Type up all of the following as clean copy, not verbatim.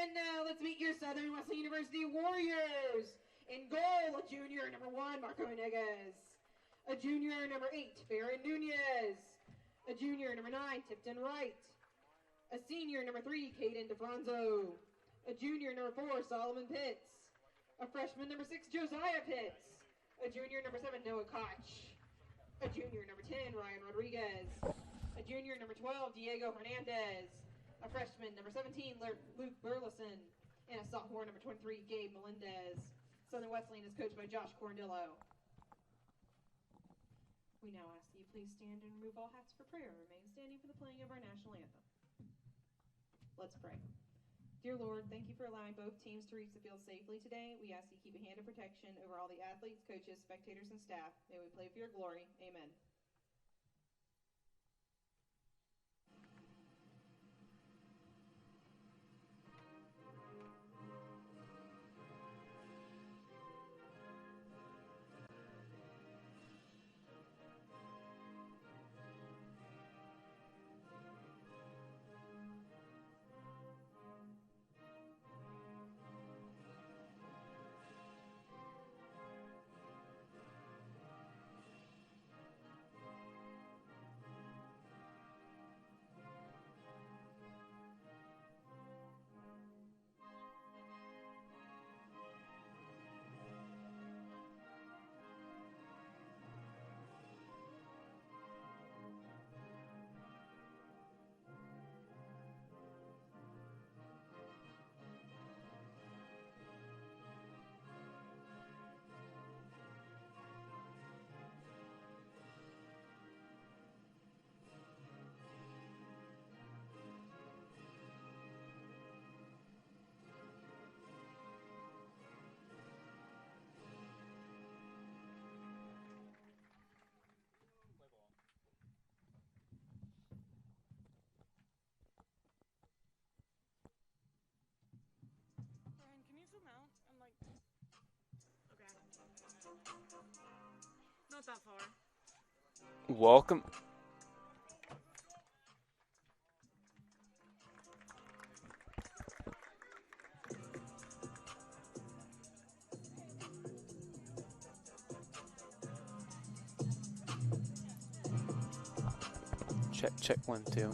And now let's meet your Southern Wesleyan University Warriors. In goal, a junior number 1, Marco Negas. A junior number 8, Farron Nunez. A junior number 9, Tipton Wright. A senior number 3, Caden DeFranzo. A junior number 4, Solomon Pitts. A freshman number 6, Josiah Pitts. A junior number 7, Noah Koch. A junior number 10, Ryan Rodriguez. A junior number 12, Diego Hernandez. A freshman number 17, Luke Burleson. And a sophomore number 23, Gabe Melendez. Southern Wesleyan is coached by Josh Corndillo. We now ask that you please stand and remove all hats for prayer and remain standing for the playing of our national anthem. Let's pray. Dear Lord, thank you for allowing both teams to reach the field safely today. We ask you keep a hand of protection over all the athletes, coaches, spectators, and staff. May we play for your glory. Amen. Not that far. Welcome. Check 1 2.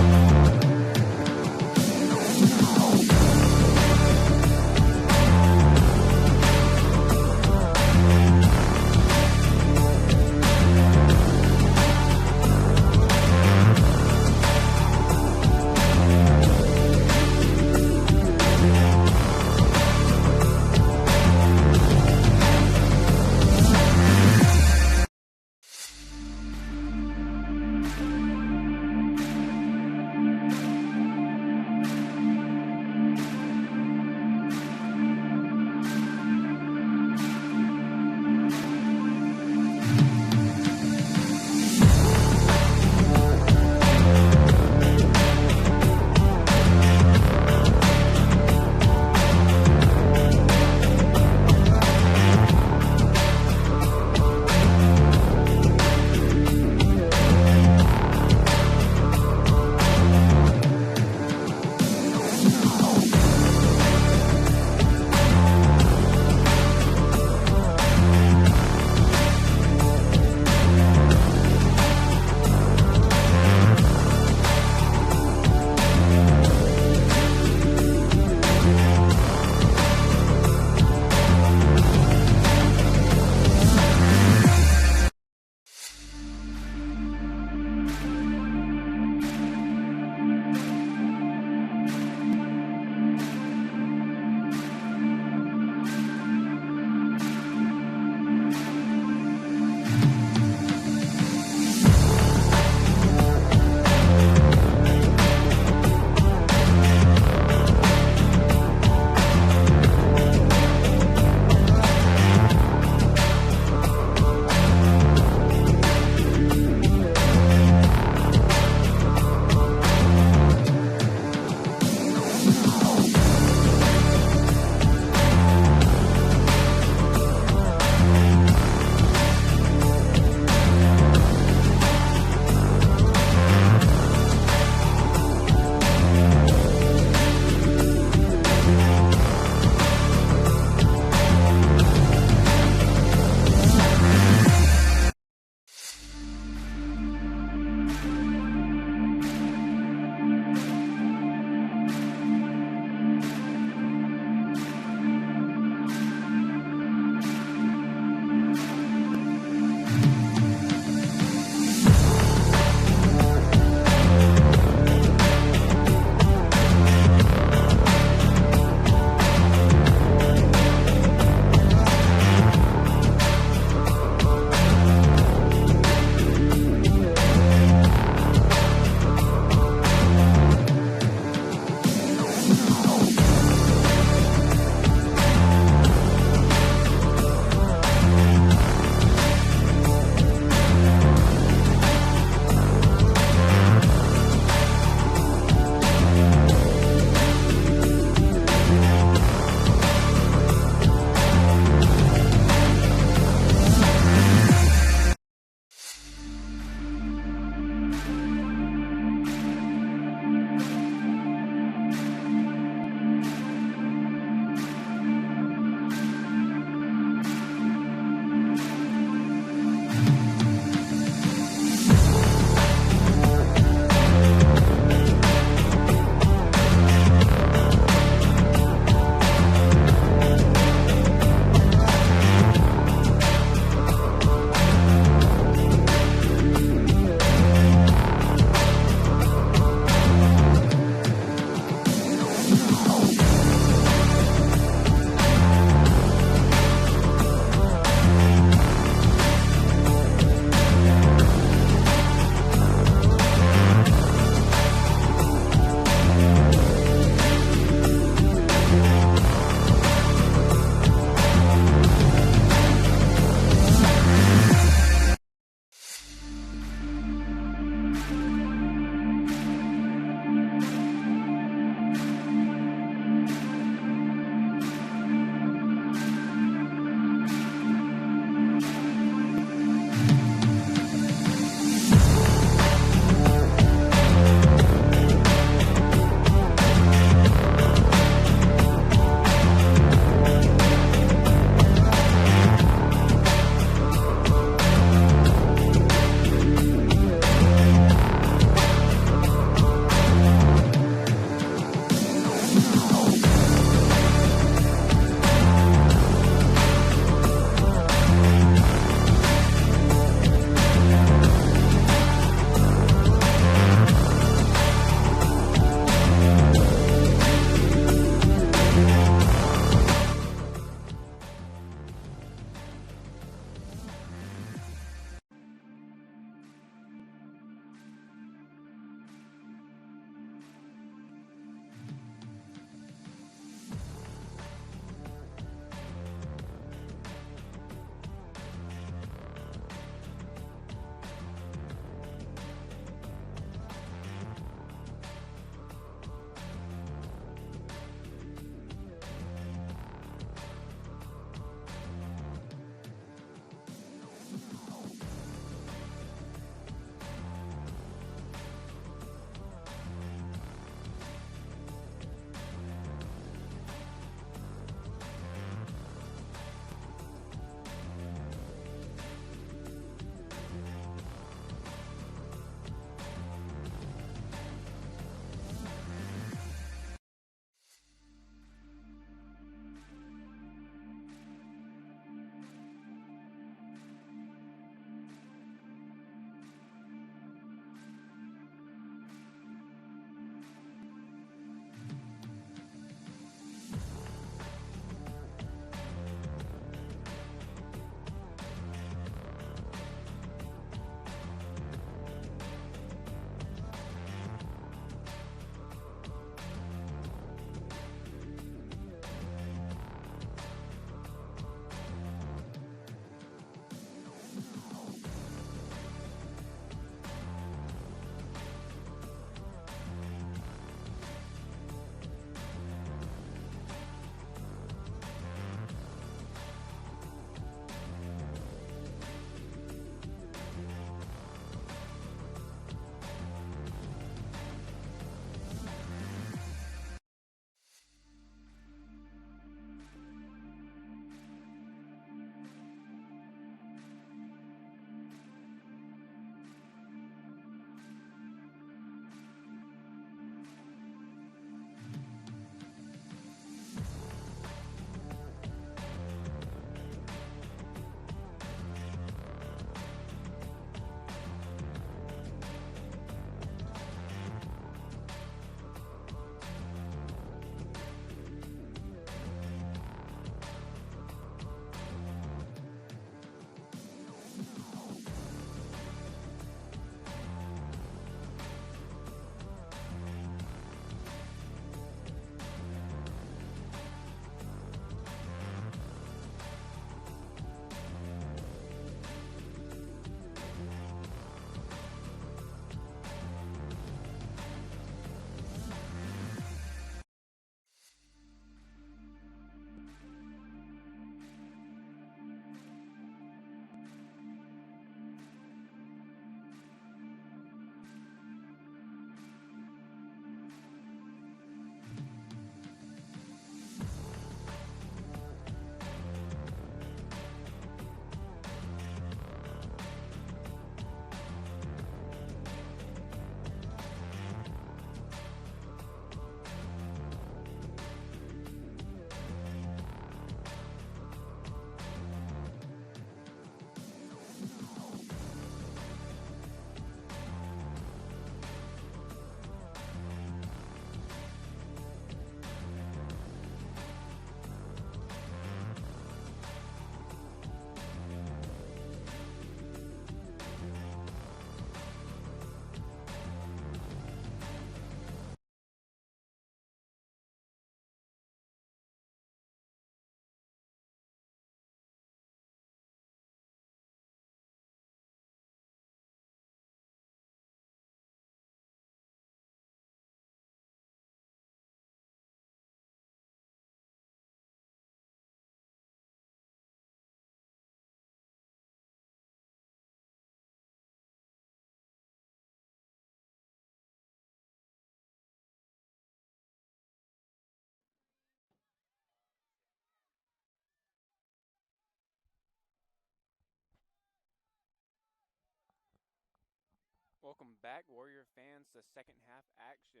Welcome back, Warrior fans, to second half action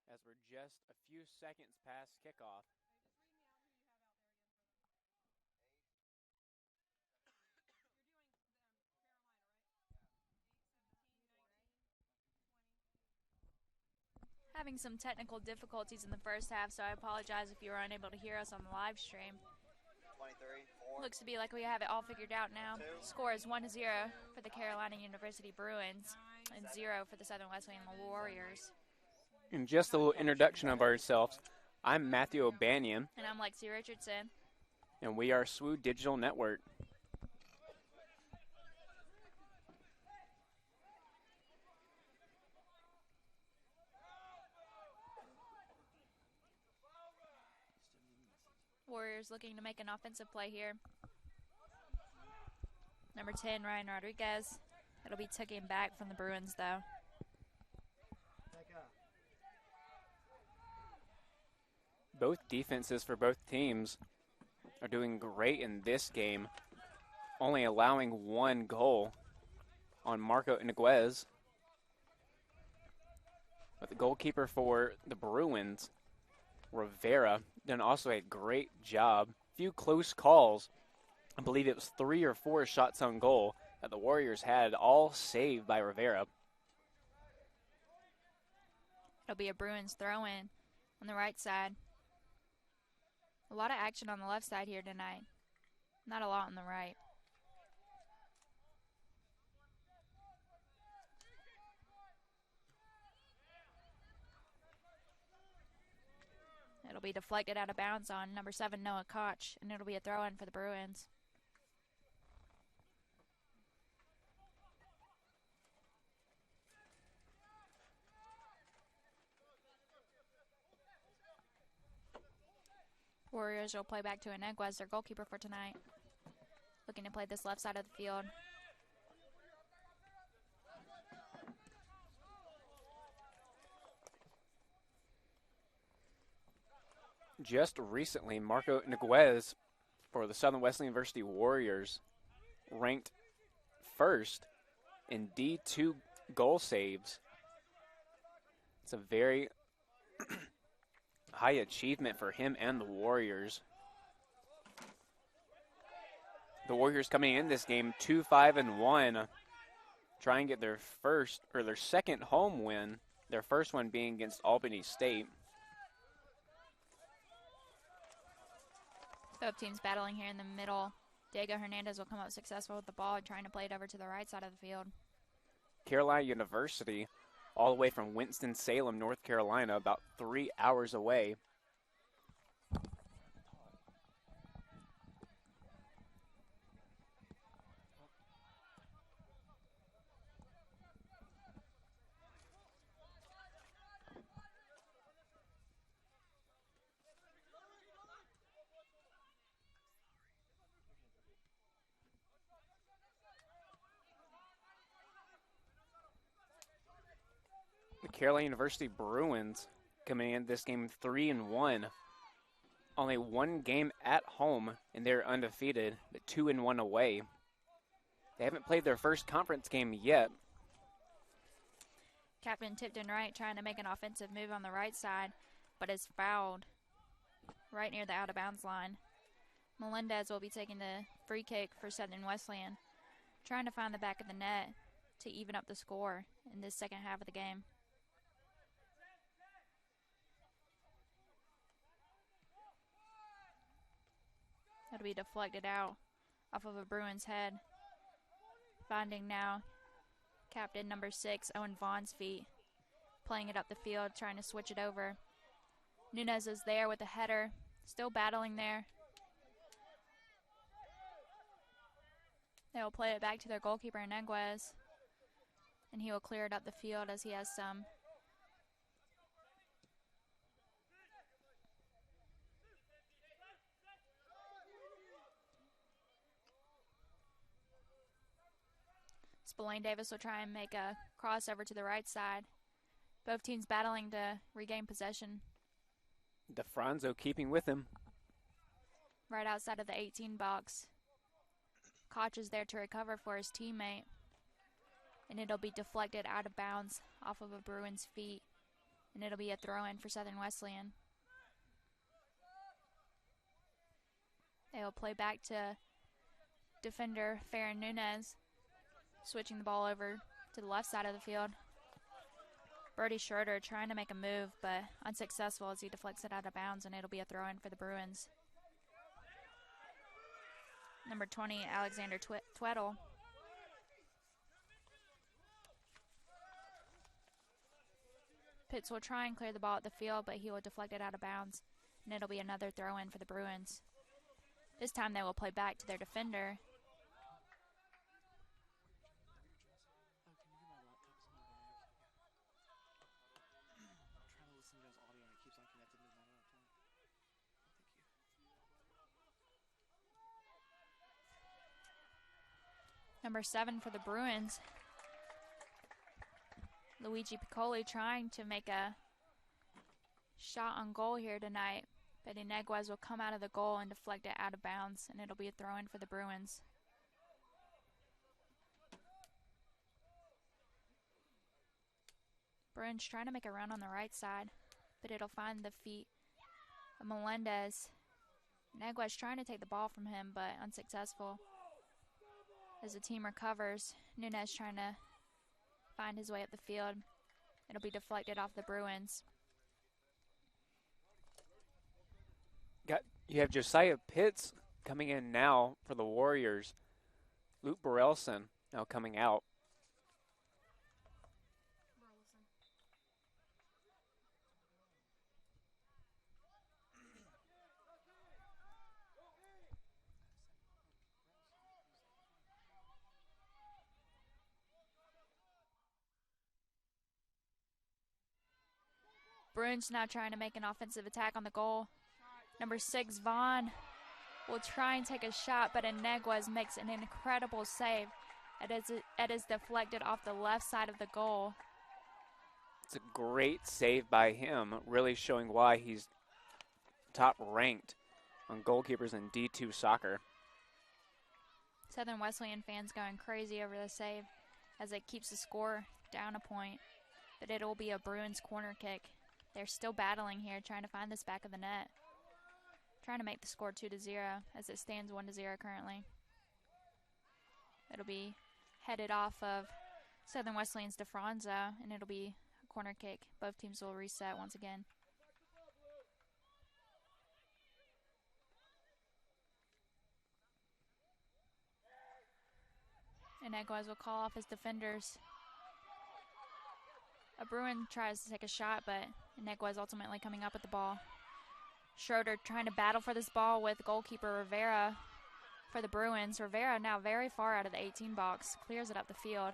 as we're just a few seconds past kickoff. Having some technical difficulties in the first half, so I apologize if you were unable to hear us on the live stream. 23, 4. Looks to be like we have it all figured out now. Score is 1-0 for the Carolina University Bruins and 0 for the Southern Wesleyan Warriors. And just a little introduction of ourselves. I'm Matthew O'Banion. And I'm Lexi Richardson. And we are SWU Digital Network. Warriors looking to make an offensive play here. Number 10, Ryan Rodriguez. It'll be taken back from the Bruins, though. Both defenses for both teams are doing great in this game, only allowing one goal on Marco Iniguez. But the goalkeeper for the Bruins, Rivera, done also a great job. Few close calls. I believe it was 3 or 4 shots on goal that the Warriors had, all saved by Rivera. It'll be a Bruins throw-in on the right side. A lot of action on the left side here tonight. Not a lot on the right. It'll be deflected out of bounds on number 7, Noah Koch, and it'll be a throw-in for the Bruins. Warriors will play back to Iniguez, their goalkeeper for tonight. Looking to play this left side of the field. Just recently, Marco Iniguez for the Southern Wesleyan University Warriors ranked first in D2 goal saves. It's a very high achievement for him and the Warriors. The Warriors coming in this game 2-5-1, try and get their second home win, their first one being against Albany State. Both teams battling here in the middle. Diego Hernandez will come up successful with the ball, trying to play it over to the right side of the field. Carolina University, all the way from Winston-Salem, North Carolina, about 3 hours away. Carolina University Bruins coming in this game 3-1. Only one game at home, and they're undefeated, but 2-1 away. They haven't played their first conference game yet. Captain Tipton Wright trying to make an offensive move on the right side, but is fouled right near the out-of-bounds line. Melendez will be taking the free kick for Southern Wesleyan, trying to find the back of the net to even up the score in this second half of the game. It'll be deflected out off of a Bruins head. Finding now captain number 6, Owen Vaughn's feet. Playing it up the field, trying to switch it over. Nunez is there with a header. Still battling there. They'll play it back to their goalkeeper, Iniguez. And he will clear it up the field as he has some. Spillane Davis will try and make a crossover to the right side. Both teams battling to regain possession. DeFranzo keeping with him. Right outside of the 18 box. Koch is there to recover for his teammate. and it'll be deflected out of bounds off of a Bruins feet, and it'll be a throw-in for Southern Wesleyan. They will play back to defender Farron Nunez, switching the ball over to the left side of the field. Brody Schroeder trying to make a move, but unsuccessful as he deflects it out of bounds, and it'll be a throw-in for the Bruins. Number 20, Alexander Tweddle. Pitts will try and clear the ball at the field, but he will deflect it out of bounds, and it'll be another throw-in for the Bruins. This time they will play back to their defender. Number 7 for the Bruins, Luigi Piccoli, trying to make a shot on goal here tonight, but Ineguez will come out of the goal and deflect it out of bounds, and it'll be a throw-in for the Bruins. Bruins trying to make a run on the right side, but it'll find the feet of Melendez. Ineguez trying to take the ball from him, but unsuccessful. As the team recovers, Nunez trying to find his way up the field. It'll be deflected off the Bruins. You have Josiah Pitts coming in now for the Warriors. Luke Burleson now coming out. Bruins now trying to make an offensive attack on the goal. Number 6, Vaughn, will try and take a shot, but Ineguez makes an incredible save. It is deflected off the left side of the goal. It's a great save by him, really showing why he's top ranked on goalkeepers in D2 soccer. Southern Wesleyan fans going crazy over the save as it keeps the score down a point, but it will be a Bruins corner kick. They're still battling here, trying to find this back of the net. Trying to make the score 2-0 as it stands 1-0 currently. It'll be headed off of Southern Wesleyan's DeFranza, and it'll be a corner kick. Both teams will reset once again. Ineguez will call off his defenders. A Bruin tries to take a shot, but Ineguez ultimately coming up with the ball. Schroeder trying to battle for this ball with goalkeeper Rivera for the Bruins. Rivera now very far out of the 18 box, clears it up the field.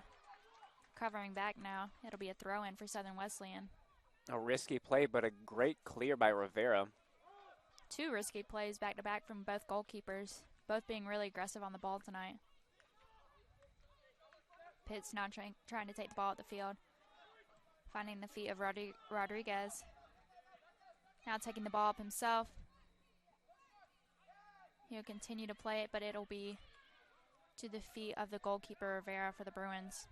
Covering back now, it'll be a throw-in for Southern Wesleyan. A risky play, but a great clear by Rivera. 2 risky plays back-to-back from both goalkeepers, both being really aggressive on the ball tonight. Pitts now trying to take the ball at the field, finding the feet of Rodriguez. Now taking the ball up himself. He'll continue to play it, but it'll be to the feet of the goalkeeper Rivera for the Bruins.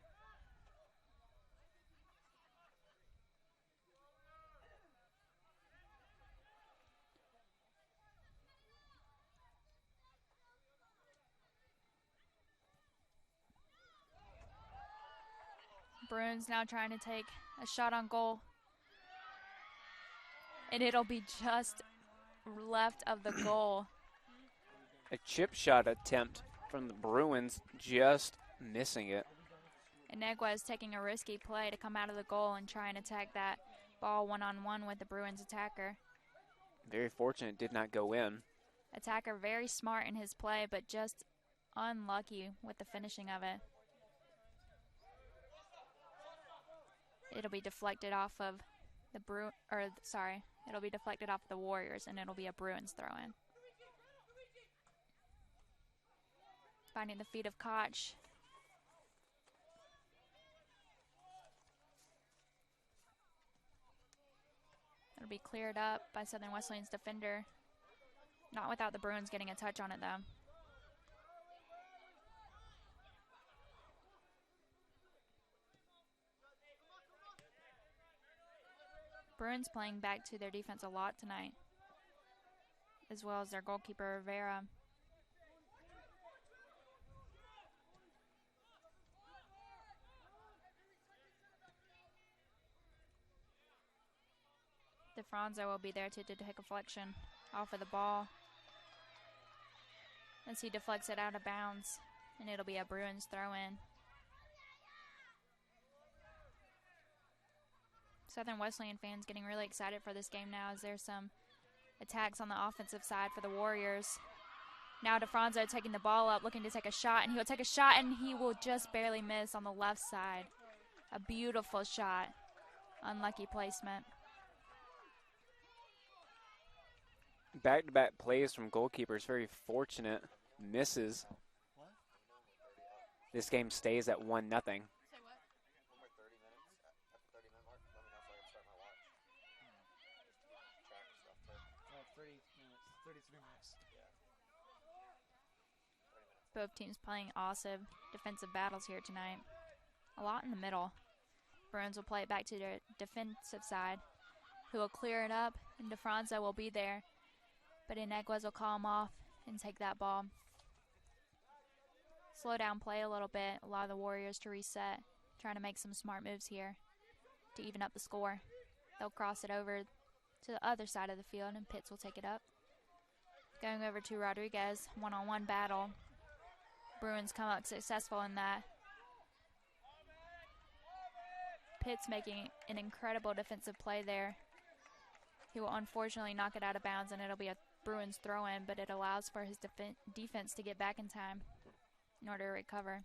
Bruins now trying to take a shot on goal. And it'll be just left of the goal. A chip shot attempt from the Bruins, just missing it. Ineguez taking a risky play to come out of the goal and try and attack that ball one-on-one with the Bruins attacker. Very fortunate, did not go in. Attacker very smart in his play, but just unlucky with the finishing of it. It'll be deflected off of the it'll be deflected off the Warriors, and it'll be a Bruins throw-in. Finding the feet of Koch. It'll be cleared up by Southern Wesleyan's defender. Not without the Bruins getting a touch on it, though. Bruins playing back to their defense a lot tonight, as well as their goalkeeper, Rivera. DeFranco will be there to take a deflection off of the ball as he deflects it out of bounds, and it'll be a Bruins throw-in. Southern Wesleyan fans getting really excited for this game now as there's some attacks on the offensive side for the Warriors. Now DeFranco taking the ball up, looking to take a shot, and he'll take a shot, and he will just barely miss on the left side. A beautiful shot. Unlucky placement. Back-to-back plays from goalkeepers, very fortunate. Misses. This game stays at 1-0. One more 30 minutes. At the 30-minute mark, let me know so I can start my watch. Track and stuff too. 30 minutes, 33 minutes. Yeah. 30 minutes. Both teams playing awesome defensive battles here tonight. A lot in the middle. Bruins will play it back to their defensive side, who will clear it up, and DeFranco will be there. But Ineguez will call him off and take that ball. Slow down play a little bit, allow the Warriors to reset, trying to make some smart moves here to even up the score. They'll cross it over to the other side of the field, and Pitts will take it up. Going over to Rodriguez, one-on-one battle. Bruins come out successful in that. Pitts making an incredible defensive play there. He will unfortunately knock it out of bounds, and it'll be a Bruins throw-in, but it allows for his defense to get back in time in order to recover.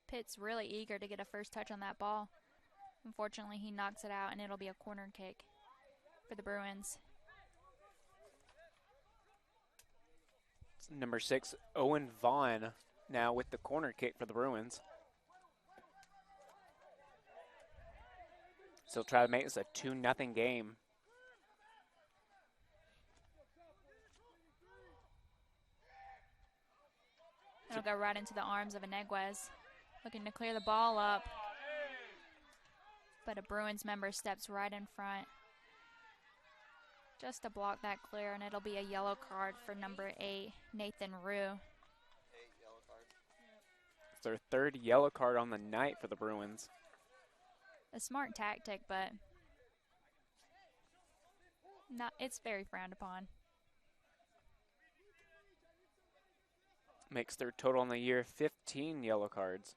Pitt's really eager to get a first touch on that ball. Unfortunately, he knocks it out, and it'll be a corner kick for the Bruins. Number 6, Owen Vaughn, now with the corner kick for the Bruins. So he'll try to make this a 2-0 game. It'll go right into the arms of Ineguez, looking to clear the ball up. But a Bruins member steps right in front just to block that clear, and it'll be a yellow card for number 8, Nathan Rue. 8 yellow cards. It's their third yellow card on the night for the Bruins. A smart tactic, but it's very frowned upon. Makes their total on the year 15 yellow cards.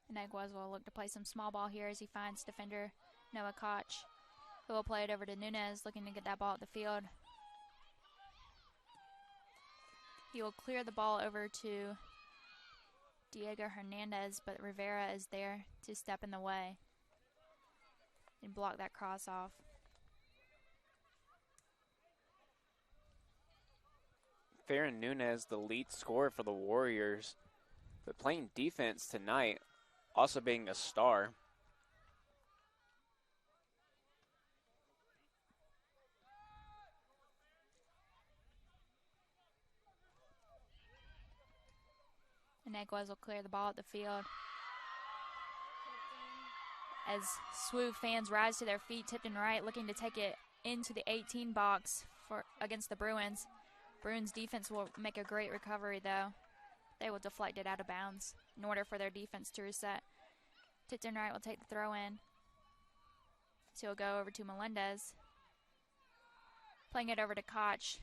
Ineguez will look to play some small ball here as he finds defender Noah Koch, who will play it over to Nunez, looking to get that ball at the field. He will clear the ball over to Diego Hernandez, but Rivera is there to step in the way and block that cross off. Farron Nunez, the lead scorer for the Warriors, but playing defense tonight, also being a star. Ineguez will clear the ball at the field as SWU fans rise to their feet, tipped and right, looking to take it into the 18 box against the Bruins. Bruins defense will make a great recovery, though. They will deflect it out of bounds in order for their defense to reset. Tipton Wright will take the throw in. So he'll go over to Melendez. Playing it over to Koch.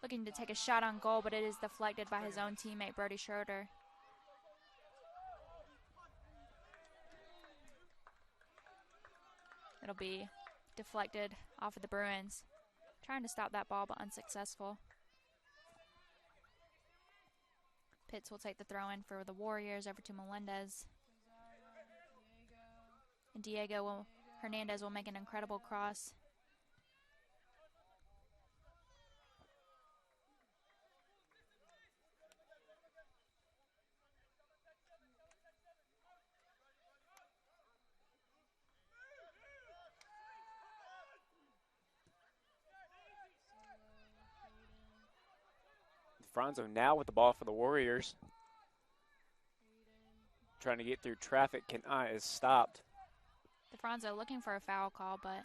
Looking to take a shot on goal, but it is deflected by his own teammate, Brody Schroeder. It'll be deflected off of the Bruins. Trying to stop that ball, but unsuccessful. Pitts will take the throw in for the Warriors over to Melendez. And Hernandez will make an incredible cross. DeFranzo now with the ball for the Warriors. Trying to get through traffic, is stopped. DeFranzo looking for a foul call, but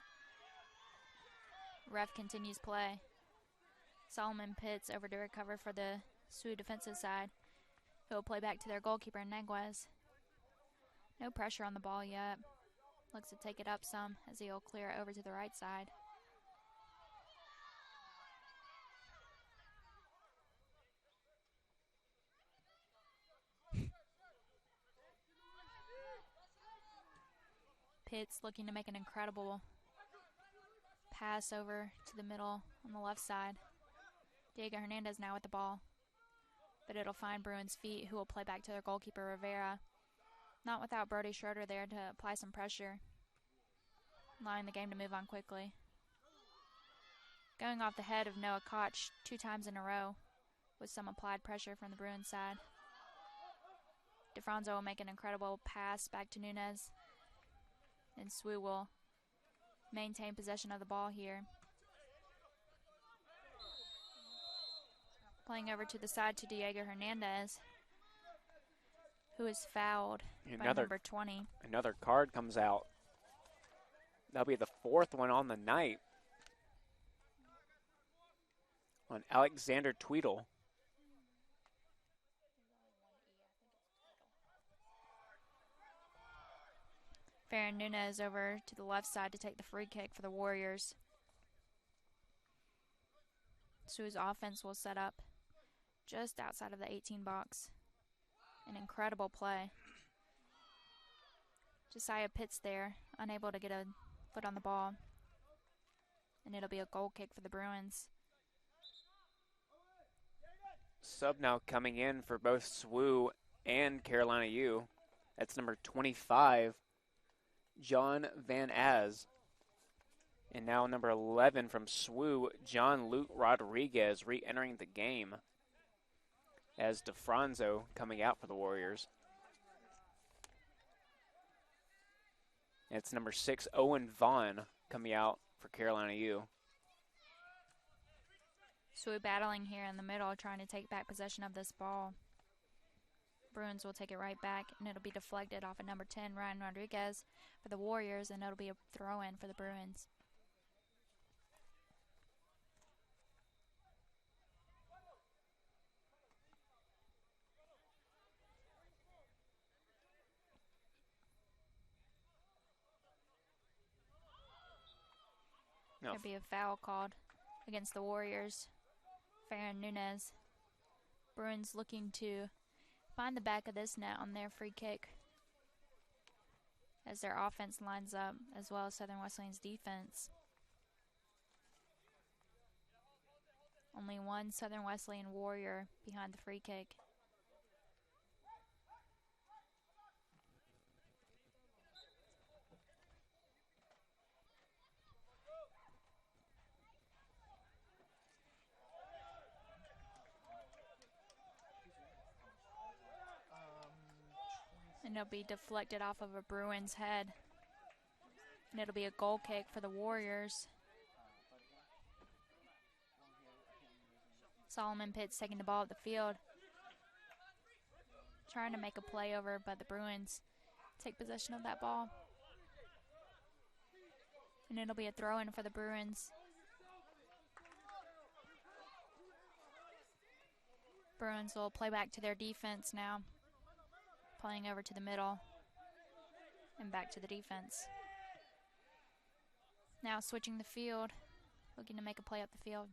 ref continues play. Solomon Pitts over to recover for the SWU defensive side. He'll play back to their goalkeeper, Neguez. No pressure on the ball yet. Looks to take it up some as he'll clear it over to the right side. Pitts looking to make an incredible pass over to the middle on the left side. Diego Hernandez now with the ball, but it'll find Bruins' feet, who will play back to their goalkeeper, Rivera. Not without Brody Schroeder there to apply some pressure, allowing the game to move on quickly. Going off the head of Noah Koch 2 times in a row with some applied pressure from the Bruins side. DeFranzo will make an incredible pass back to Nunez, and SWU will maintain possession of the ball here. Playing over to the side to Diego Hernandez, who is fouled by number 20. Another card comes out. That'll be the 4th one on the night on Alexander Tweedle. Farron Nunez over to the left side to take the free kick for the Warriors. SWU's offense will set up just outside of the 18 box. An incredible play. Josiah Pitts there, unable to get a foot on the ball. And it'll be a goal kick for the Bruins. Sub now coming in for both SWU and Carolina U. That's number 25, John Van Az. And now number 11 from SWU, John Luke Rodriguez, re-entering the game as DeFranzo coming out for the Warriors. And it's number 6, Owen Vaughn, coming out for Carolina U. SWU battling here in the middle, trying to take back possession of this ball. Bruins will take it right back, and it'll be deflected off of number 10, Ryan Rodriguez, for the Warriors, and it'll be a throw-in for the Bruins. No. There'll be a foul called against the Warriors. Farron Nunez. Bruins looking to find the back of this net on their free kick as their offense lines up, as well as Southern Wesleyan's defense. Only one Southern Wesleyan Warrior behind the free kick. And it'll be deflected off of a Bruins head. And it'll be a goal kick for the Warriors. Solomon Pitts taking the ball at the field. Trying to make a play over, but the Bruins take possession of that ball. And it'll be a throw-in for the Bruins. Bruins will play back to their defense now. Playing over to the middle and back to the defense. Now switching the field, looking to make a play up the field.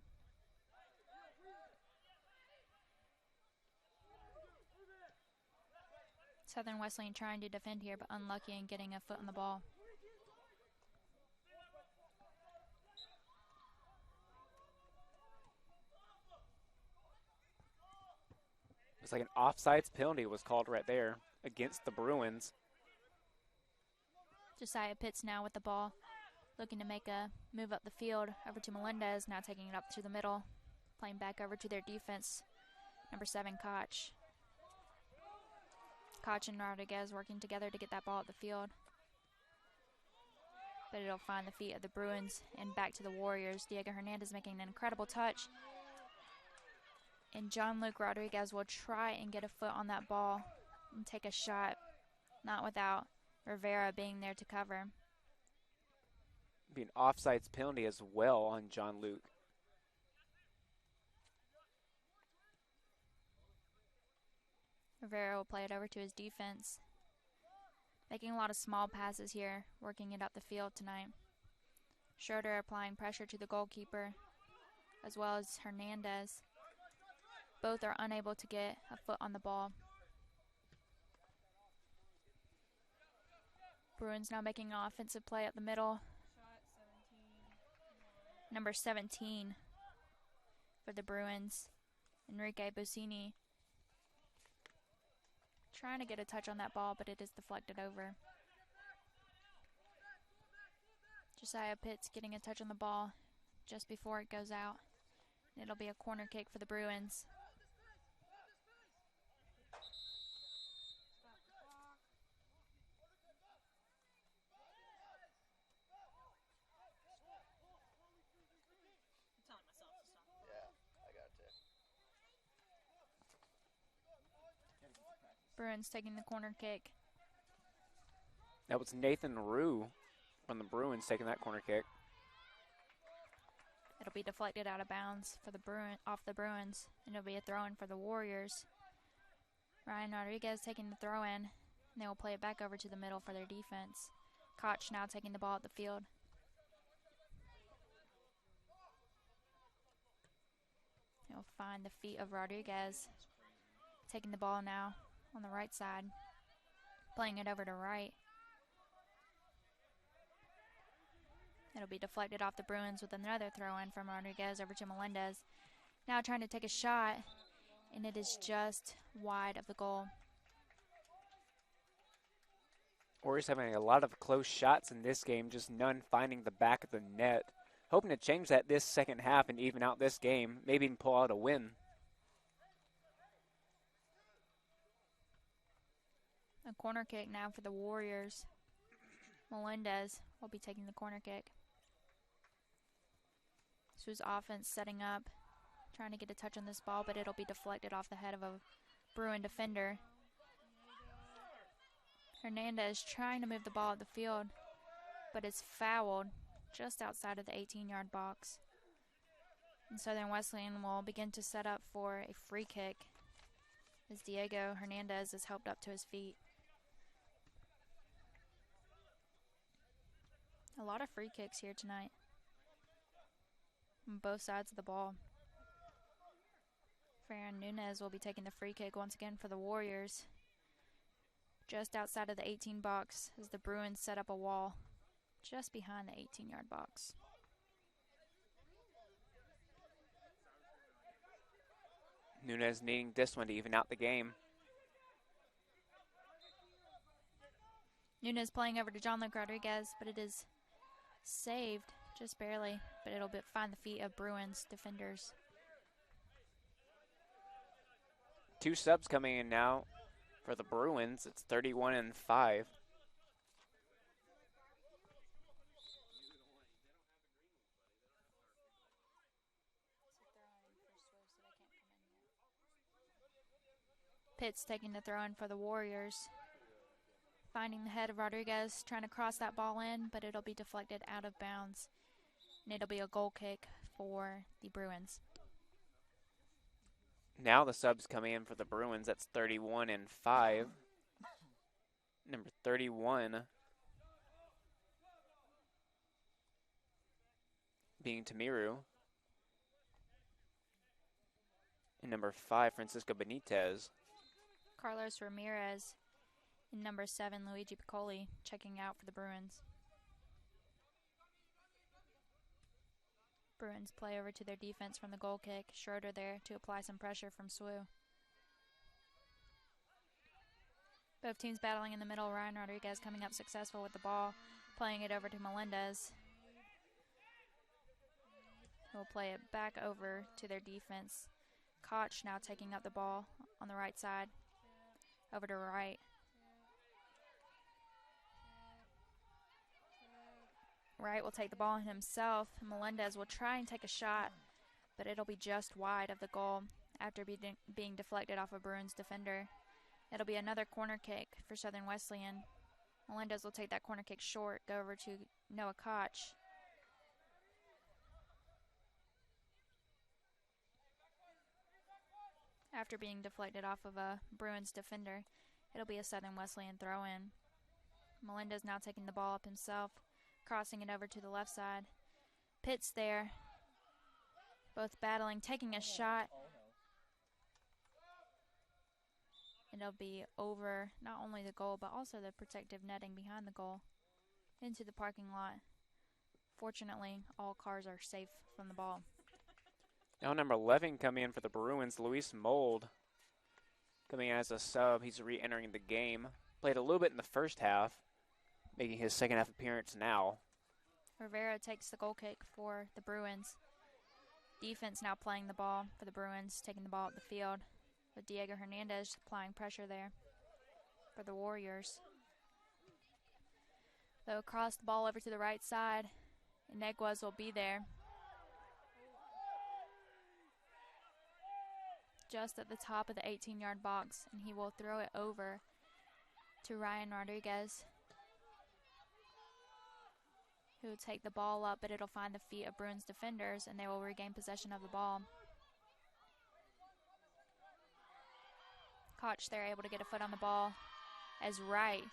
Southern Wesleyan trying to defend here, but unlucky in getting a foot on the ball. It's like an offsides penalty was called right there against the Bruins. Josiah Pitts now with the ball, looking to make a move up the field over to Melendez, now taking it up to the middle, playing back over to their defense, number 7, Koch. Koch and Rodriguez working together to get that ball at the field. But it'll find the feet of the Bruins and back to the Warriors. Diego Hernandez making an incredible touch. And John Luke Rodriguez will try and get a foot on that ball and take a shot, not without Rivera being there to cover. Be an offsides penalty as well on John Luke. Rivera will play it over to his defense. Making a lot of small passes here, working it up the field tonight. Schroeder applying pressure to the goalkeeper, as well as Hernandez. Both are unable to get a foot on the ball. Bruins now making an offensive play up the middle. Number 17 for the Bruins, Enrique Buccini. Trying to get a touch on that ball, but it is deflected over. Josiah Pitts getting a touch on the ball just before it goes out. It'll be a corner kick for the Bruins. Bruins taking the corner kick. That was Nathan Rue from the Bruins taking that corner kick. It'll be deflected out of bounds for the off the Bruins, and it'll be a throw-in for the Warriors. Ryan Rodriguez taking the throw-in, and they will play it back over to the middle for their defense. Koch now taking the ball at the field. He'll find the feet of Rodriguez. Taking the ball now on the right side, playing it over to right. It'll be deflected off the Bruins with another throw-in from Rodriguez over to Melendez. Now trying to take a shot, and it is just wide of the goal. Warriors having a lot of close shots in this game, just none finding the back of the net. Hoping to change that this second half and even out this game, maybe even pull out a win. A corner kick now for the Warriors. Melendez will be taking the corner kick. SWU's offense setting up, trying to get a touch on this ball, but it'll be deflected off the head of a Bruin defender. Hernandez trying to move the ball at the field, but is fouled just outside of the 18-yard box. And Southern Wesleyan will begin to set up for a free kick as Diego Hernandez is helped up to his feet. A lot of free kicks here tonight on both sides of the ball. Farron Nunez will be taking the free kick once again for the Warriors, just outside of the 18 box as the Bruins set up a wall just behind the 18-yard box. Nunez needing this one to even out the game. Nunez playing over to John Luke Rodriguez, but it is saved just barely, but it'll find the feet of Bruins defenders. Two subs coming in now for the Bruins. It's 31 and 5. Pitts taking the throw in for the Warriors. Finding the head of Rodriguez, trying to cross that ball in, but it'll be deflected out of bounds. And it'll be a goal kick for the Bruins. Now the subs coming in for the Bruins. That's 31 and 5. Number 31 being Tamiru. And number 5, Francisco Benitez. Carlos Ramirez and number 7, Luigi Piccoli, checking out for the Bruins. Bruins play over to their defense from the goal kick. Schroeder there to apply some pressure from SWU. Both teams battling in the middle. Ryan Rodriguez coming up successful with the ball, playing it over to Melendez. He'll play it back over to their defense. Koch now taking up the ball on the right side, over to right. Wright will take the ball himself. Melendez will try and take a shot, but it'll be just wide of the goal after being deflected off a Bruins defender. It'll be another corner kick for Southern Wesleyan. Melendez will take that corner kick short, go over to Noah Koch. After being deflected off of a Bruins defender, it'll be a Southern Wesleyan throw-in. Melendez now taking the ball up himself, crossing it over to the left side. Pitts there, both battling, taking a shot. And it'll be over not only the goal, but also the protective netting behind the goal into the parking lot. Fortunately, all cars are safe from the ball. Now number 11 coming in for the Bruins, Luis Mold. Coming in as a sub, he's re-entering the game. Played a little bit in the first half, making his second half appearance now. Rivera takes the goal kick for the Bruins. Defense now playing the ball for the Bruins, taking the ball up the field, with Diego Hernandez applying pressure there for the Warriors. They'll cross the ball over to the right side, and Neguez will be there. Just at the top of the 18-yard box, and he will throw it over to Ryan Rodriguez, who will take the ball up, but it'll find the feet of Bruins defenders, and they will regain possession of the ball. Koch there able to get a foot on the ball as Wright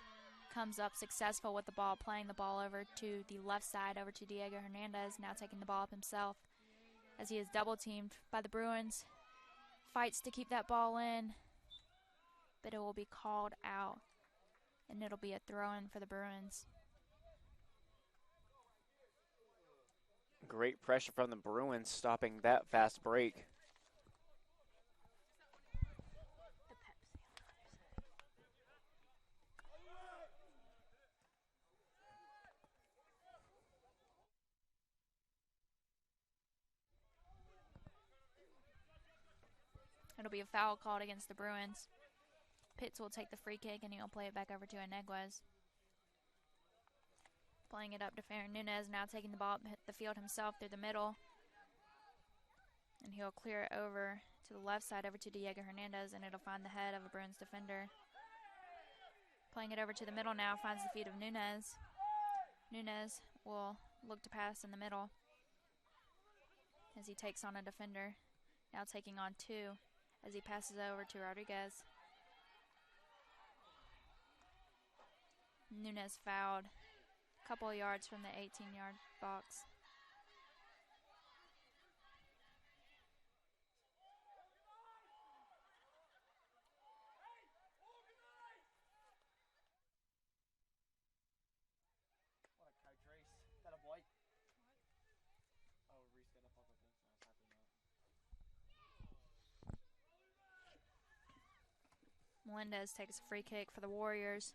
comes up successful with the ball, playing the ball over to the left side, over to Diego Hernandez, now taking the ball up himself as he is double-teamed by the Bruins. Fights to keep that ball in, but it will be called out, and it'll be a throw-in for the Bruins. Great pressure from the Bruins, stopping that fast break. It'll be a foul called against the Bruins. Pitts will take the free kick, and he'll play it back over to Neguez. Playing it up to Farron Nunez, now taking the ball up the field himself through the middle. And he'll clear it over to the left side, over to Diego Hernandez, and it'll find the head of a Bruins defender. Playing it over to the middle now, finds the feet of Nunez. Nunez will look to pass in the middle as he takes on a defender. Now taking on two as he passes over to Rodriguez. Nunez fouled a couple of yards from the 18-yard box. What a coach race. Is that a white? Oh, reset up all the things. I was happy about. Melendez takes a free kick for the Warriors,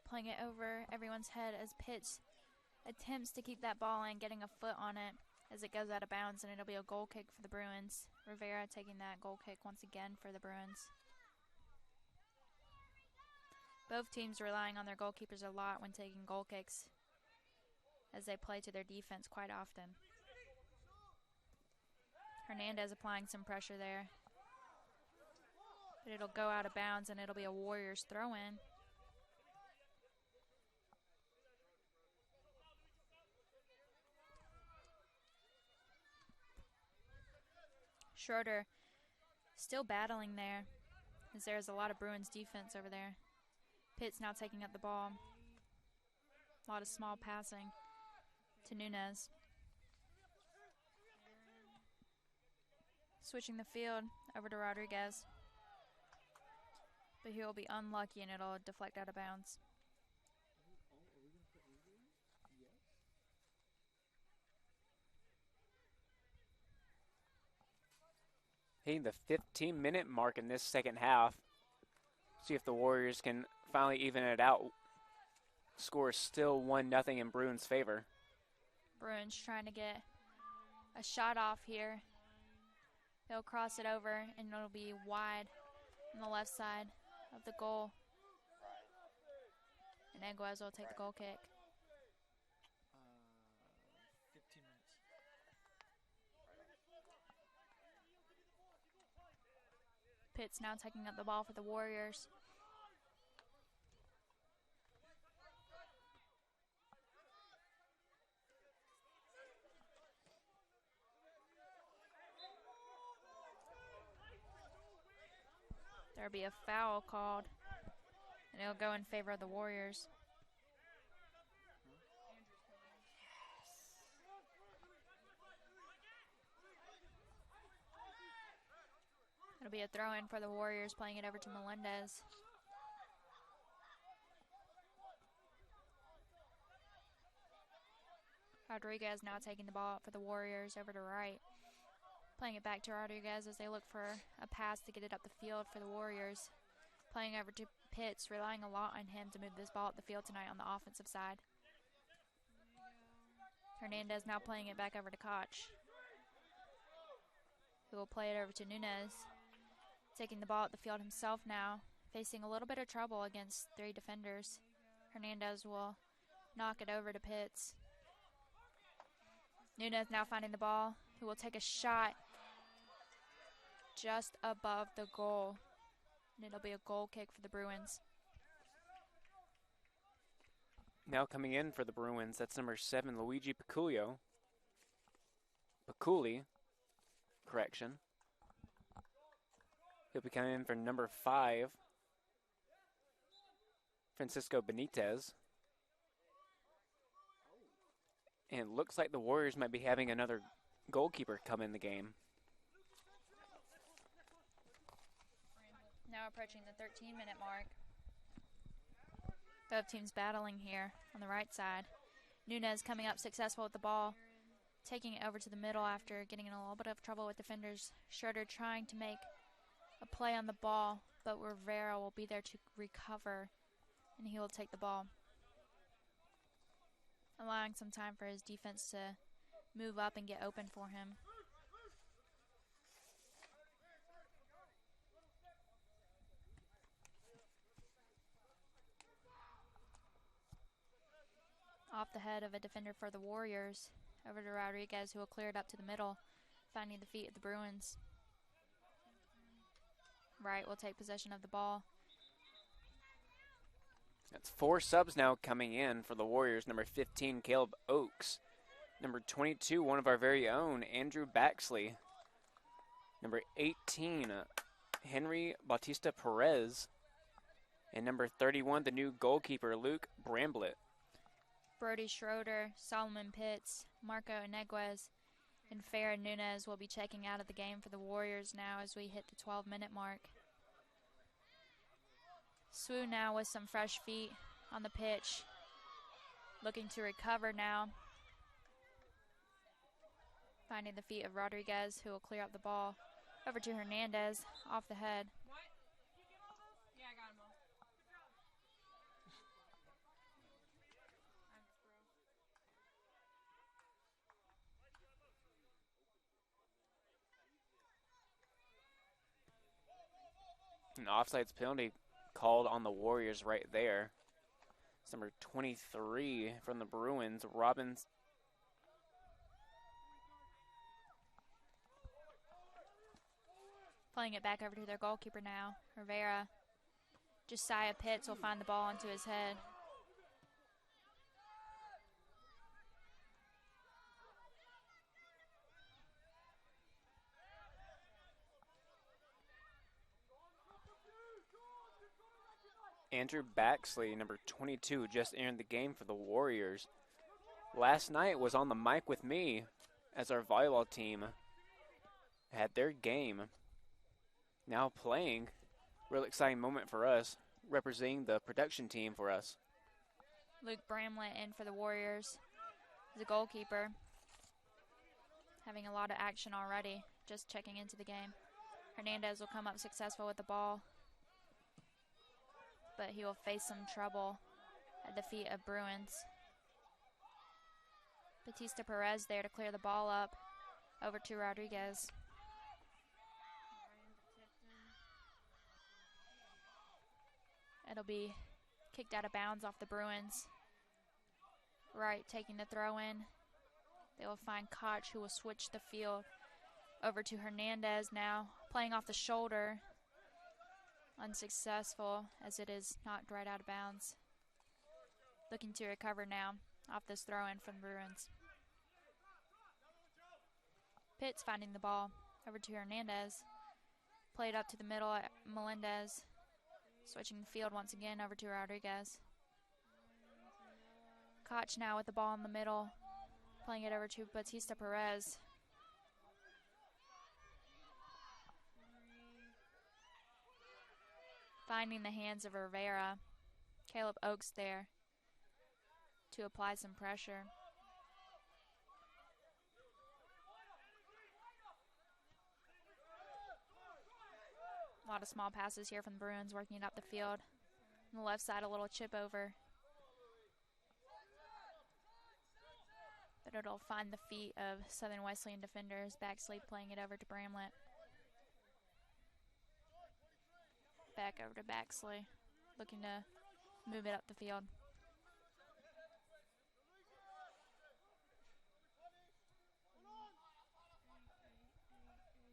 playing it over everyone's head as Pitts attempts to keep that ball in, getting a foot on it as it goes out of bounds, and it'll be a goal kick for the Bruins. Rivera taking that goal kick once again for the Bruins. Both teams relying on their goalkeepers a lot when taking goal kicks, as they play to their defense quite often. Hernandez applying some pressure there. But it'll go out of bounds, and it'll be a Warriors throw-in. Schroeder still battling there, as there's a lot of Bruins defense over there. Pitts now taking up the ball. A lot of small passing to Nunez. Switching the field over to Rodriguez. But he will be unlucky, and it'll deflect out of bounds. Hitting the 15-minute mark in this second half. See if the Warriors can finally even it out. Score is still 1-0 in Bruins' favor. Bruins trying to get a shot off here. They'll cross it over, and it'll be wide on the left side of the goal. And Neguez will take the goal kick. 15 minutes. Pitts now taking up the ball for the Warriors. There'll be a foul called, and it'll go in favor of the Warriors. It'll be a throw-in for the Warriors, playing it over to Melendez. Rodriguez now taking the ball for the Warriors over to right. Playing it back to Rodriguez as they look for a pass to get it up the field for the Warriors. Playing over to Pitts, relying a lot on him to move this ball up the field tonight on the offensive side. Hernandez now playing it back over to Koch, who will play it over to Nunez. Taking the ball at the field himself now, facing a little bit of trouble against 3 defenders. Hernandez will knock it over to Pitts. Nunez now finding the ball, who will take a shot just above the goal. And it'll be a goal kick for the Bruins. Now coming in for the Bruins, that's number 7, Luigi Piculio. Piculi, correction. He'll be coming in for number 5, Francisco Benitez. And it looks like the Warriors might be having another goalkeeper come in the game. Now approaching the 13-minute mark. Both teams battling here on the right side. Nunez coming up successful with the ball, taking it over to the middle after getting in a little bit of trouble with defenders. Schroeder trying to make a play on the ball, but Rivera will be there to recover, and he will take the ball, allowing some time for his defense to move up and get open for him. Off the head of a defender for the Warriors, over to Rodriguez, who will clear it up to the middle, finding the feet of the Bruins. Wright will take possession of the ball. That's 4 subs now coming in for the Warriors. Number 15, Caleb Oakes. Number 22, one of our very own, Andrew Baxley. Number 18, Henry Bautista Perez. And number 31, the new goalkeeper, Luke Bramblett. Brody Schroeder, Solomon Pitts, Marco Ineguez, and Farah Nunez will be checking out of the game for the Warriors now as we hit the 12-minute mark. SWU now with some fresh feet on the pitch, looking to recover now. Finding the feet of Rodriguez, who will clear up the ball over to Hernandez off the head. Yeah, I got him all. An offsides penalty called on the Warriors right there. It's number 23 from the Bruins, Robbins. Playing it back over to their goalkeeper now, Rivera. Josiah Pitts will find the ball into his head. Andrew Baxley, number 22, just entered the game for the Warriors. Last night was on the mic with me as our volleyball team had their game. Now playing, real exciting moment for us, representing the production team for us. Luke Bramlett in for the Warriors, the goalkeeper. Having a lot of action already, just checking into the game. Hernandez will come up successful with the ball, but he will face some trouble at the feet of Bruins. Batista Perez there to clear the ball up over to Rodriguez. It'll be kicked out of bounds off the Bruins. Wright taking the throw in. They will find Koch, who will switch the field over to Hernandez now, playing off the shoulder. Unsuccessful as it is knocked right out of bounds. Looking to recover now off this throw-in from the Bruins. Pitts finding the ball over to Hernandez. Played up to the middle at Melendez. Switching the field once again over to Rodriguez. Koch now with the ball in the middle. Playing it over to Batista Perez. Finding the hands of Rivera. Caleb Oakes there to apply some pressure. A lot of small passes here from the Bruins working it up the field. On the left side, a little chip over. But it'll find the feet of Southern Wesleyan defenders. Baxley playing it over to Bramlett. Back over to Baxley, looking to move it up the field.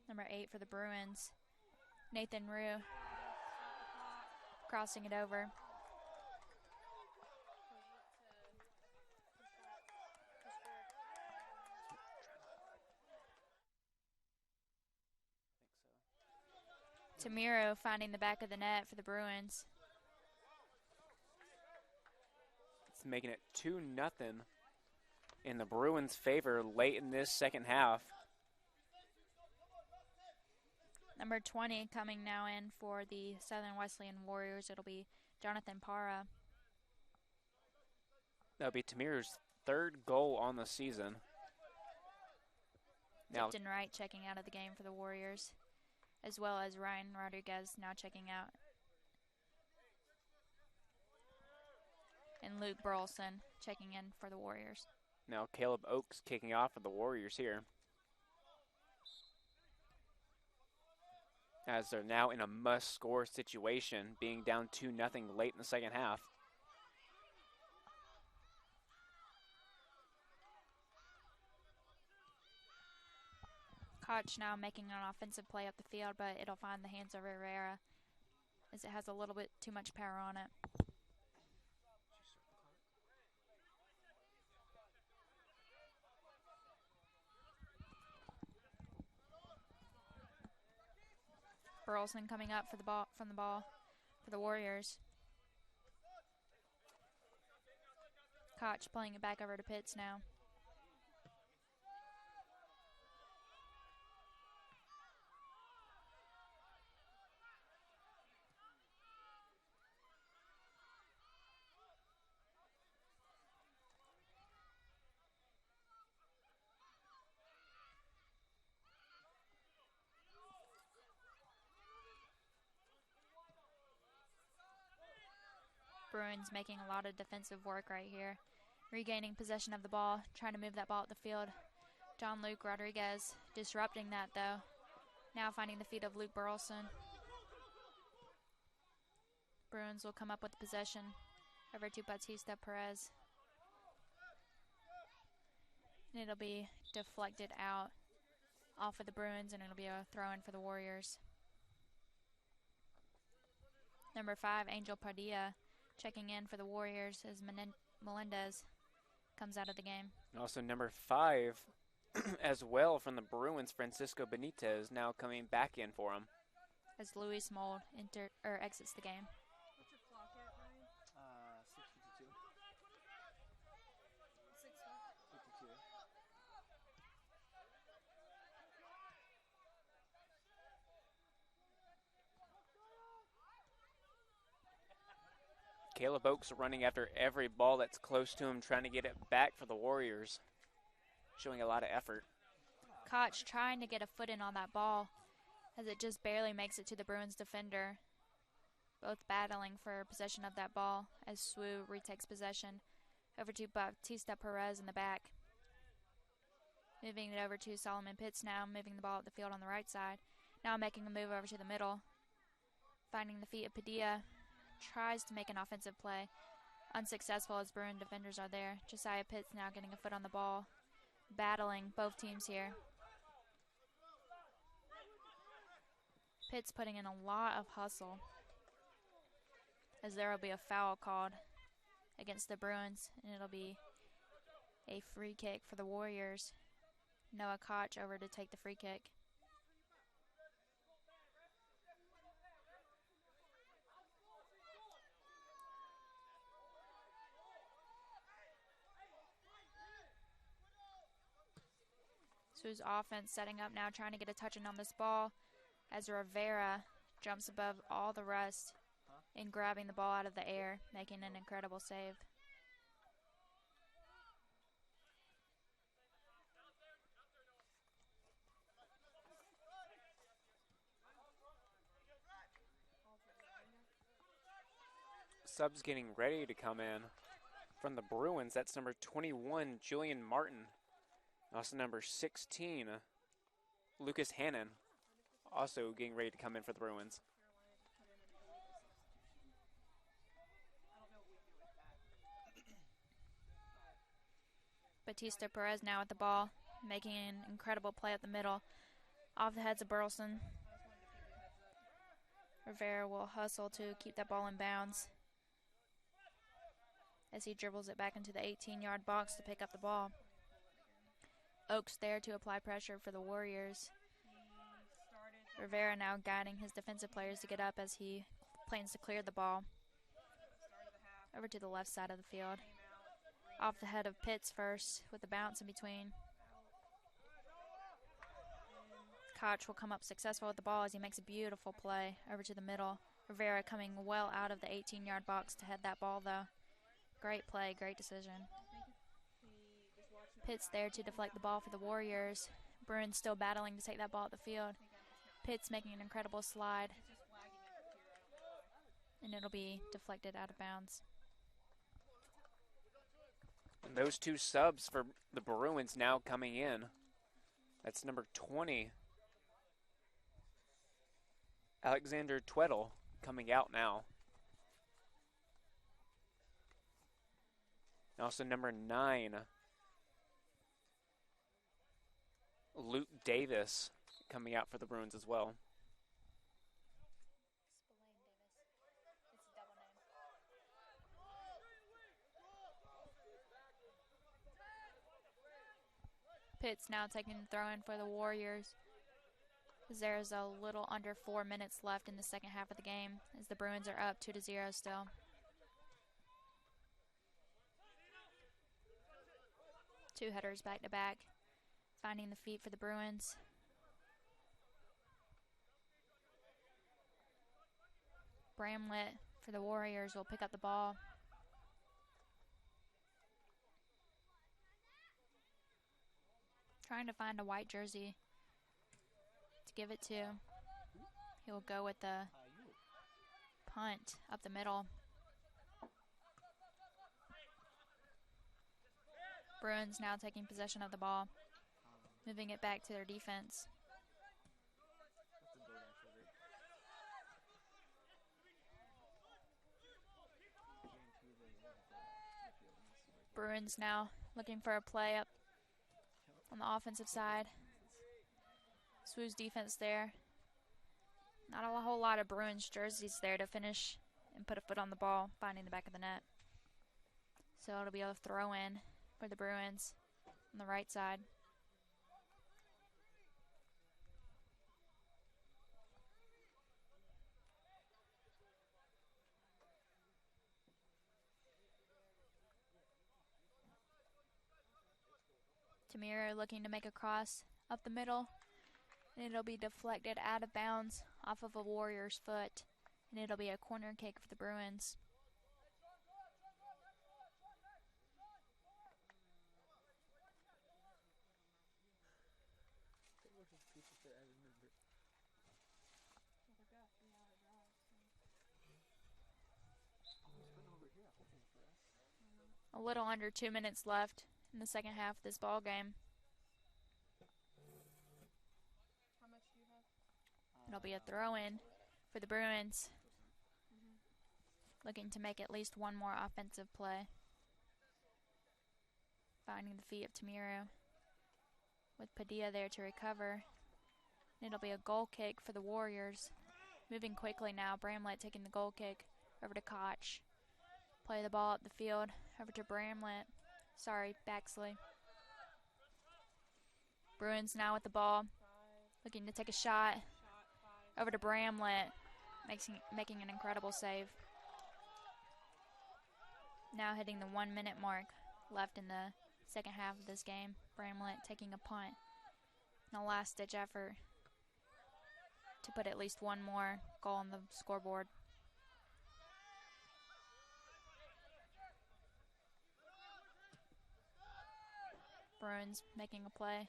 Number 8 for the Bruins, Nathan Rue, crossing it over. Tamiro finding the back of the net for the Bruins. It's making it 2-0 in the Bruins' favor late in this second half. Number 20 coming now in for the Southern Wesleyan Warriors. It'll be Jonathan Parra. That'll be Tamiro's third goal on the season. Now, Tipton Wright checking out of the game for the Warriors, as well as Ryan Rodriguez now checking out. And Luke Burleson checking in for the Warriors. now Caleb Oakes kicking off for the Warriors here, as they're now in a must-score situation, being down 2-0 late in the second half. Koch now making an offensive play up the field, but it'll find the hands of Herrera as it has a little bit too much power on it. Burleson coming up for the ball for the Warriors. Koch playing it back over to Pitts now. Bruins making a lot of defensive work right here. Regaining possession of the ball, trying to move that ball up the field. John Luke Rodriguez disrupting that though. Now finding the feet of Luke Burleson. Bruins will come up with the possession over to Batista Perez. And it'll be deflected out off of the Bruins, and it'll be a throw-in for the Warriors. Number 5, Angel Padilla, checking in for the Warriors as Melendez comes out of the game. And also number 5 as well from the Bruins, Francisco Benitez, now coming back in for him. As Luis Mold exits the game. What's your clock at, Ryan? 6:52. 6:52. Caleb Oakes running after every ball that's close to him, trying to get it back for the Warriors, showing a lot of effort. Koch trying to get a foot in on that ball as it just barely makes it to the Bruins defender. Both battling for possession of that ball as SWU retakes possession. Over to Batista Perez in the back. Moving it over to Solomon Pitts now, moving the ball up the field on the right side. Now making a move over to the middle. Finding the feet of Padilla. Tries to make an offensive play. Unsuccessful as Bruin defenders are there. Josiah Pitts now getting a foot on the ball. Battling both teams here. Pitts putting in a lot of hustle. as there will be a foul called against the Bruins, and it'll be a free kick for the Warriors. Noah Koch over to take the free kick. So his offense setting up now, trying to get a touch-in on this ball as Rivera jumps above all the rest in grabbing the ball out of the air, making an incredible save. Subs getting ready to come in from the Bruins. That's number 21, Julian Martin. Also number 16, Lucas Hannon. Also getting ready to come in for the Bruins. Batista Perez now at the ball, making an incredible play up the middle. Off the heads of Burleson. Rivera will hustle to keep that ball in bounds as he dribbles it back into the 18-yard box to pick up the ball. Oaks there to apply pressure for the Warriors. Rivera now guiding his defensive players to get up as he plans to clear the ball over to the left side of the field. Off the head of Pitts first with the bounce in between. Koch will come up successful with the ball as he makes a beautiful play over to the middle. Rivera coming well out of the 18-yard box to head that ball, though. Great play, great decision. Pitts there to deflect the ball for the Warriors. Bruins still battling to take that ball at the field. Pitts making an incredible slide. And it'll be deflected out of bounds. And those two subs for the Bruins now coming in. That's number 20, Alexander Tweddle, coming out now. And also number 9, Luke Davis, coming out for the Bruins as well. Pitts now taking the throw in for the Warriors. There's a little under 4 minutes left in the second half of the game as the Bruins are up 2-0 still. Two headers back to back, finding the feet for the Bruins. Bramlett for the Warriors will pick up the ball. Trying to find a white jersey to give it to. He'll go with the punt up the middle. Bruins now taking possession of the ball, moving it back to their defense. Bruins now looking for a play up on the offensive side. SWU's defense there. Not a whole lot of Bruins jerseys there to finish and put a foot on the ball, finding the back of the net. So it'll be a throw in for the Bruins on the right side. Tamira looking to make a cross up the middle, and it'll be deflected out of bounds off of a Warrior's foot, and it'll be a corner kick for the Bruins. A little under 2 minutes left in the second half of this ball game. It'll be a throw-in for the Bruins, looking to make at least one more offensive play. Finding the feet of Tamiru with Padilla there to recover. And it'll be a goal kick for the Warriors. Moving quickly now, Bramlett taking the goal kick over to Koch. Play the ball up the field, over to Bramlett. Sorry, Baxley. Bruins now with the ball, looking to take a shot. Over to Bramlett, making an incredible save. Now hitting the 1 minute mark left in the second half of this game. Bramlett taking a punt in a last ditch effort to put at least one more goal on the scoreboard. Bruins making a play.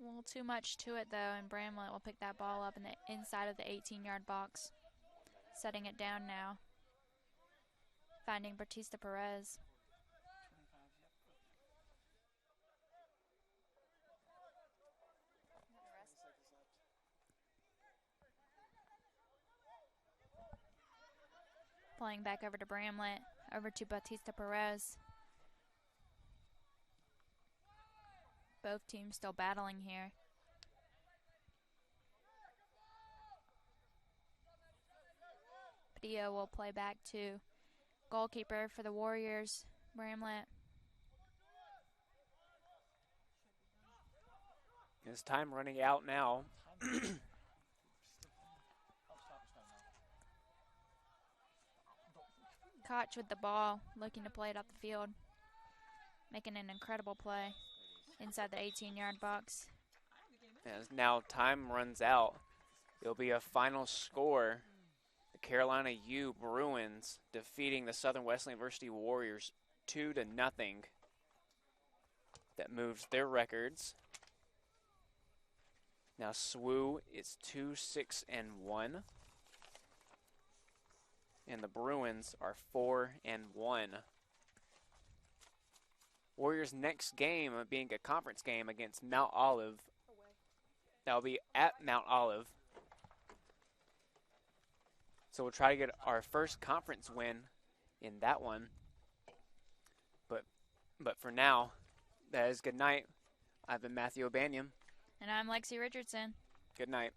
A little too much to it though, and Bramlett will pick that ball up in the inside of the 18-yard box. Setting it down now. Finding Batista Perez. Playing back over to Bramlett, over to Batista Perez. Both teams still battling here. Padilla will play back to goalkeeper for the Warriors, Bramlett. His time running out now. Koch with the ball, looking to play it up the field. Making an incredible play inside the 18-yard box. As now time runs out, it'll be a final score. The Carolina U Bruins defeating the Southern Wesleyan University Warriors 2-0. That moves their records. Now SWU is 2-6-1. And the Bruins are 4-1. Warriors' next game being a conference game against Mount Olive. That'll be at Mount Olive. So we'll try to get our first conference win in that one. But for now, that is good night. I've been Matthew O'Banion. And I'm Lexi Richardson. Good night.